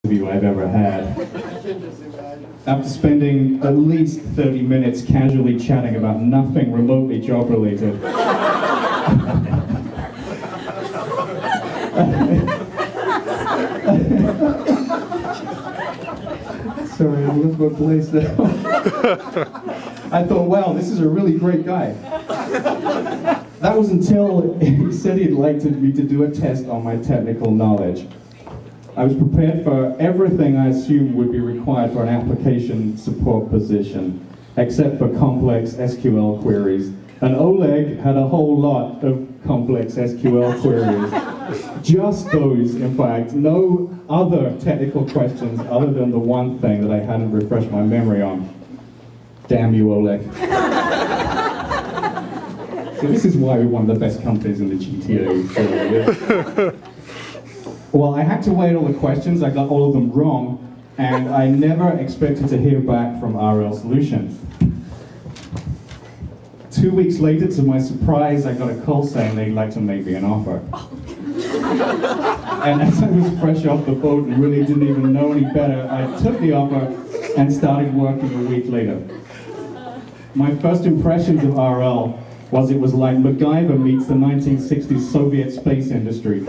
interview I've ever had. After spending at least 30 minutes casually chatting about nothing remotely job related. Sorry, I lost my place now. I thought, wow, this is a really great guy. That was until he said he'd like me to do a test on my technical knowledge. I was prepared for everything I assumed would be required for an application support position, except for complex SQL queries. And Oleg had a whole lot of complex SQL queries. Just those, in fact, no other technical questions other than the one thing that I hadn't refreshed my memory on. Damn you, Oleg. So this is why we're one of the best companies in the GTA. So, yeah. Well, I had to weigh all the questions, I got all of them wrong, and I never expected to hear back from RL Solutions. 2 weeks later, to my surprise, I got a call saying they'd like to make me an offer. And as I was fresh off the boat and really didn't even know any better, I took the offer and started working a week later. My first impressions of RL was it was like MacGyver meets the 1960s Soviet space industry.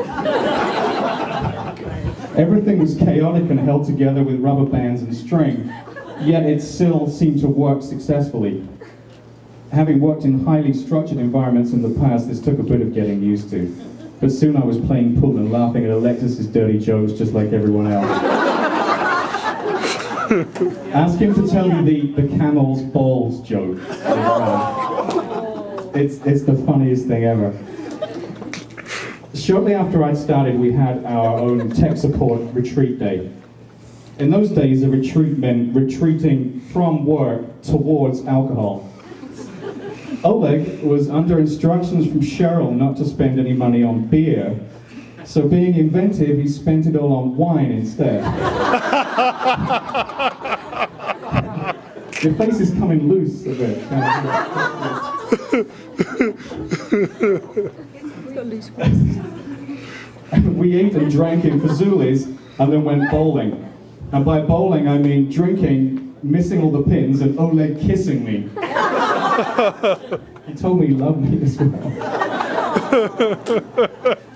Everything was chaotic and held together with rubber bands and string, yet it still seemed to work successfully. Having worked in highly structured environments in the past, this took a bit of getting used to. But soon I was playing pool and laughing at Alexis's dirty jokes just like everyone else. Ask him to tell you the camel's balls joke. It's the funniest thing ever. Shortly after I'd started, we had our own tech support retreat day. In those days, a retreat meant retreating from work towards alcohol. Oleg was under instructions from Cheryl not to spend any money on beer, so being inventive, he spent it all on wine instead. Your face is coming loose a bit. We ate and drank in Fazoulis and then went bowling. And by bowling, I mean drinking, missing all the pins, and Oleg kissing me. He told me he loved me as well.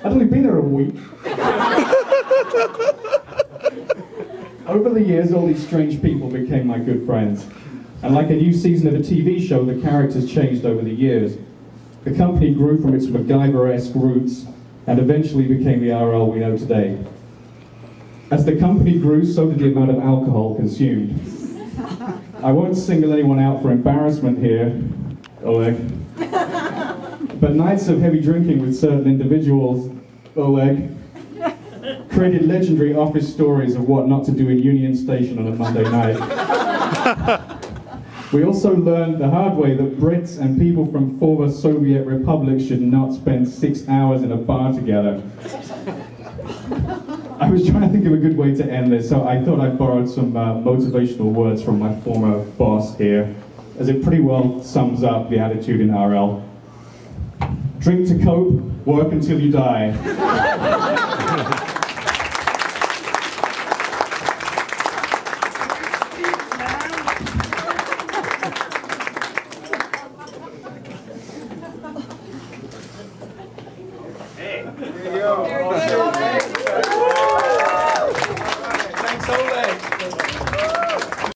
I'd only been there a week. Over the years, all these strange people became my good friends. And like a new season of a TV show, the characters changed over the years. The company grew from its MacGyver-esque roots and eventually became the RL we know today. As the company grew, so did the amount of alcohol consumed. I won't single anyone out for embarrassment here, Oleg. But nights of heavy drinking with certain individuals, Oleg, created legendary office stories of what not to do in Union Station on a Monday night. We also learned the hard way that Brits and people from former Soviet republics should not spend 6 hours in a bar together. I was trying to think of a good way to end this, so I thought I'd borrowed some motivational words from my former boss here, as it pretty well sums up the attitude in RL. Drink to cope, work until you die.